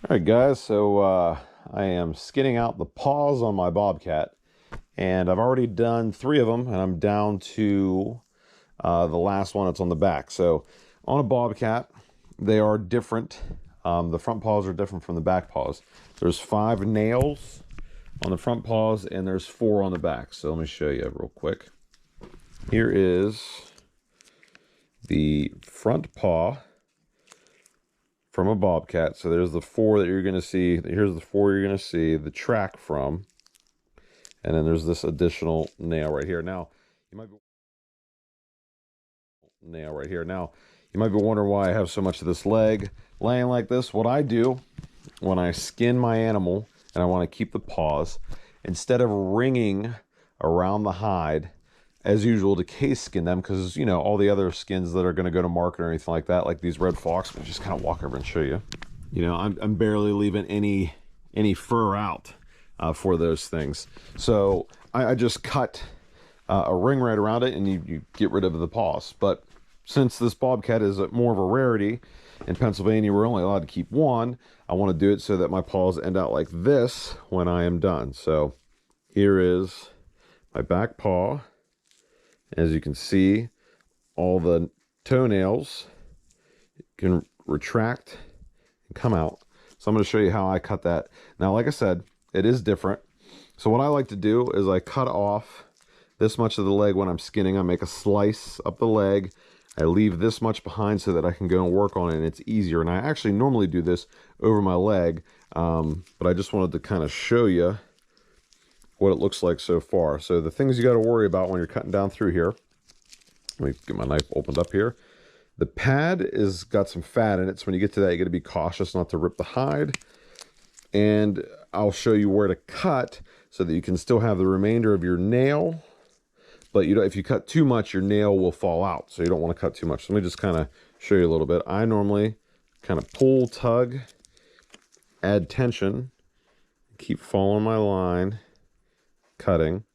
All right, guys, so I am skinning out the paws on my bobcat, and I've already done 3 of them, and I'm down to the last one that's on the back. So on a bobcat, they are different. The front paws are different from the back paws. There's 5 nails on the front paws, and there's 4 on the back. So let me show you real quick. Here is the front paw from a bobcat. So there's the 4 that you're going to see. Here's the 4 you're going to see the track from. And then there's this additional nail right here. Now, you might be wondering why I have so much of this leg laying like this. What I do when I skin my animal and I want to keep the paws, instead of ringing around the hide as usual to case skin them, because you know all the other skins that are going to go to market or anything like that, like these red fox, I'll just kind of walk over and show you. You know, I'm barely leaving any fur out for those things. So I just cut a ring right around it, and you get rid of the paws. But since this bobcat is more of a rarity in Pennsylvania, we're only allowed to keep 1. I want to do it so that my paws end out like this when I am done. So here is my back paw. As you can see, all the toenails can retract and come out. So I'm going to show you how I cut that. Now, like I said, it is different. So what I like to do is I cut off this much of the leg when I'm skinning. I make a slice up the leg. I leave this much behind so that I can go and work on it, and it's easier. And I actually normally do this over my leg, but I just wanted to kind of show you what it looks like so far. So the things you got to worry about when you're cutting down through here. Let me get my knife opened up here. The pad is got some fat in it, so when you get to that, you got to be cautious not to rip the hide. And I'll show you where to cut so that you can still have the remainder of your nail. But you know, if you cut too much, your nail will fall out. So you don't want to cut too much. So let me just kind of show you a little bit. I normally kind of pull, tug, add tension, keep following my line, cutting.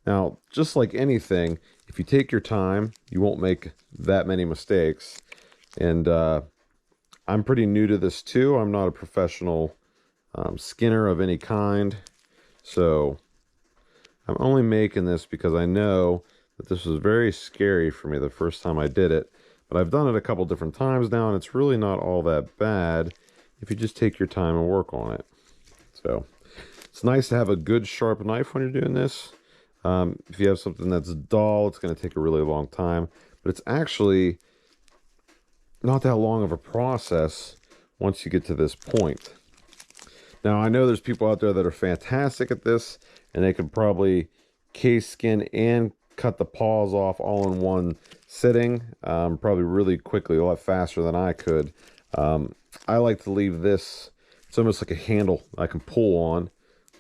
Now, just like anything, if you take your time, you won't make that many mistakes. And I'm pretty new to this too. I'm not a professional skinner of any kind. So I'm only making this because I know that this was very scary for me the first time I did it. But I've done it a couple different times now, and it's really not all that bad if you just take your time and work on it. So it's nice to have a good sharp knife when you're doing this. If you have something that's dull, it's going to take a really long time. But it's actually not that long of a process once you get to this point. Now, I know there's people out there that are fantastic at this, and they could probably case skin and cut the paws off all in one sitting, probably really quickly, a lot faster than I could. I like to leave this, it's almost like a handle I can pull on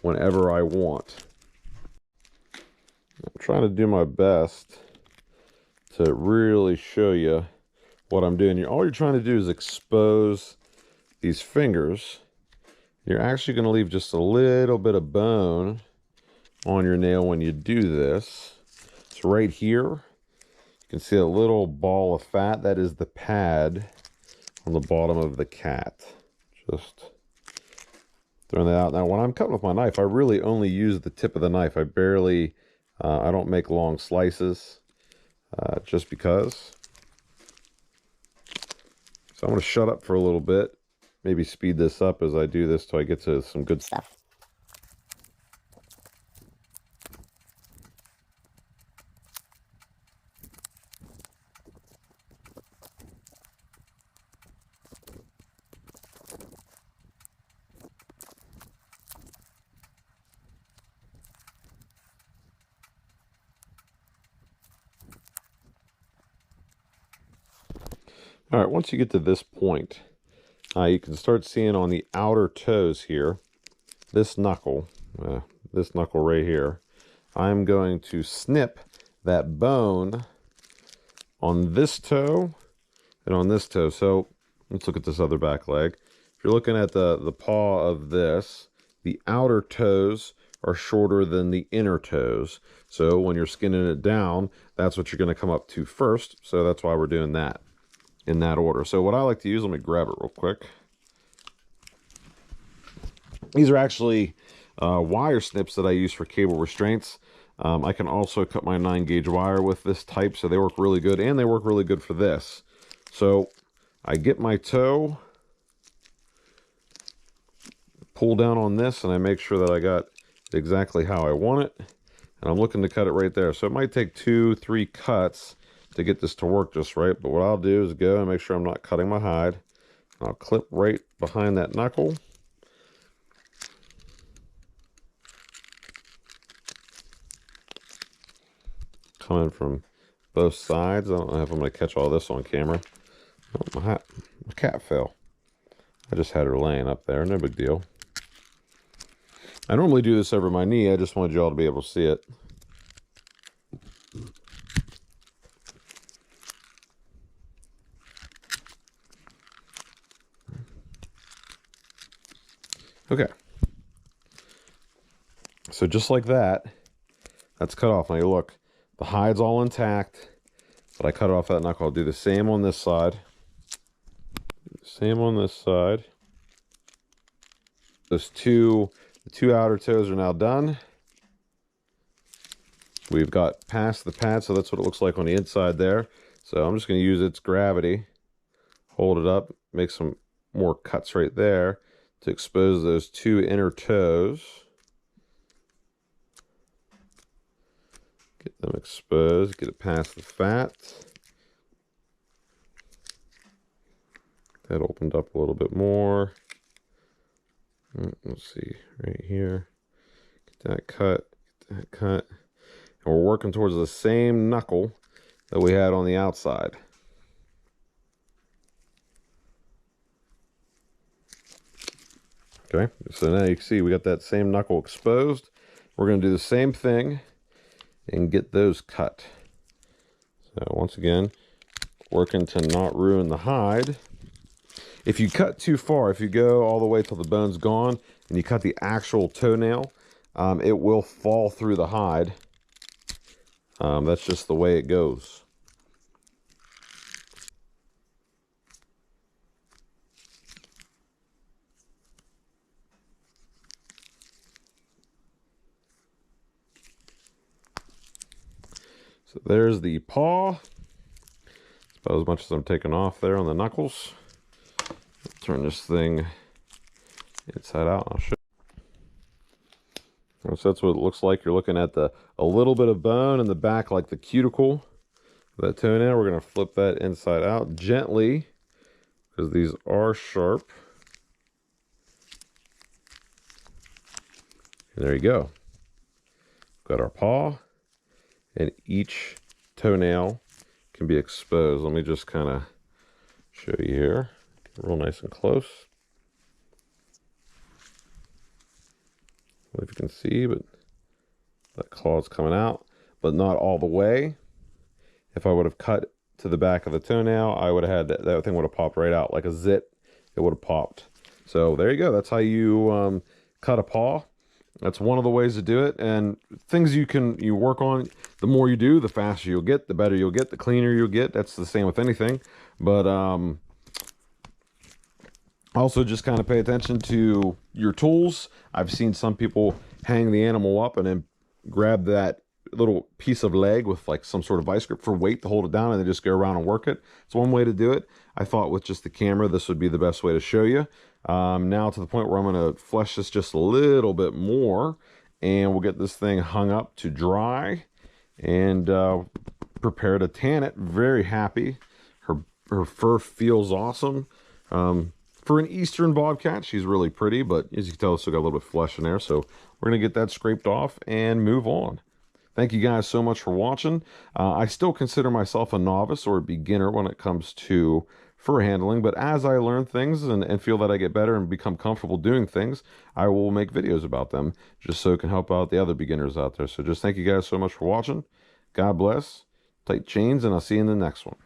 whenever I want. I'm trying to do my best to really show you what I'm doing. All you're trying to do is expose these fingers. You're actually going to leave just a little bit of bone on your nail when you do this. It's right here. You can see a little ball of fat. That is the pad on the bottom of the cat. Just throwing that out. Now, when I'm cutting with my knife, I really only use the tip of the knife. I barely, I don't make long slices just because. So I'm going to shut up for a little bit. Maybe speed this up as I do this till I get to some good stuff. All right, once you get to this point, you can start seeing on the outer toes here, this knuckle right here, I'm going to snip that bone on this toe and on this toe. So let's look at this other back leg. If you're looking at the paw of this, the outer toes are shorter than the inner toes. So when you're skinning it down, that's what you're going to come up to first. So that's why we're doing that in that order. So what I like to use, let me grab it real quick. These are actually wire snips that I use for cable restraints. I can also cut my 9-gauge wire with this type, so they work really good, and they work really good for this. So I get my toe, pull down on this, and I make sure that I got exactly how I want it, and I'm looking to cut it right there. So it might take 2-3 cuts to get this to work just right, but what I'll do is go and make sure I'm not cutting my hide. I'll clip right behind that knuckle. Coming from both sides. I don't know if I'm going to catch all this on camera. Oh, my cat fell. I just had her laying up there. No big deal. I normally do this over my knee. I just wanted y'all to be able to see it. Okay. So just like that, that's cut off. Now you look, the hide's all intact, but I cut off that knuckle. I'll do the same on this side. Same on this side. The two outer toes are now done. We've got past the pad, so that's what it looks like on the inside there. So I'm just going to use its gravity, hold it up, make some more cuts right there to expose those 2 inner toes. Get them exposed, get it past the fat. That opened up a little bit more. Let's see, right here. Get that cut, get that cut. And we're working towards the same knuckle that we had on the outside. Okay, so now you can see we got that same knuckle exposed. We're going to do the same thing and get those cut. So once again, working to not ruin the hide. If you cut too far, if you go all the way till the bone's gone and you cut the actual toenail, it will fall through the hide. That's just the way it goes. So there's the paw. It's about as much as I'm taking off there on the knuckles. Turn this thing inside out. I'll show you. So that's what it looks like. You're looking at a little bit of bone in the back, like the cuticle of that toenail. We're going to flip that inside out gently because these are sharp. And there you go. Got our paw, and each toenail can be exposed. Let me just kind of show you here. Get real nice and close. I don't know if you can see, but that claw's coming out, but not all the way. If I would have cut to the back of the toenail, I would have had that thing would have popped right out like a zit. It would have popped. So there you go. That's how you cut a paw. That's one of the ways to do it, and things you work on. The more you do, the faster you'll get, the better you'll get, the cleaner you'll get. That's the same with anything. But also just kind of pay attention to your tools. I've seen some people hang the animal up and then grab that little piece of leg with like some sort of vice grip for weight to hold it down, and then just go around and work it. It's one way to do it. I thought with just the camera this would be the best way to show you. Now to the point where I'm going to flesh this just a little bit more, and we'll get this thing hung up to dry and prepare to tan it. Very happy. Her fur feels awesome. For an Eastern bobcat, she's really pretty, but as you can tell, it's still got a little bit of flesh in there. So we're going to get that scraped off and move on. Thank you guys so much for watching. I still consider myself a novice or a beginner when it comes to fur handling, but as I learn things and feel that I get better and become comfortable doing things, I will make videos about them just so it can help out the other beginners out there. So just thank you guys so much for watching. God bless, tight chains, and I'll see you in the next one.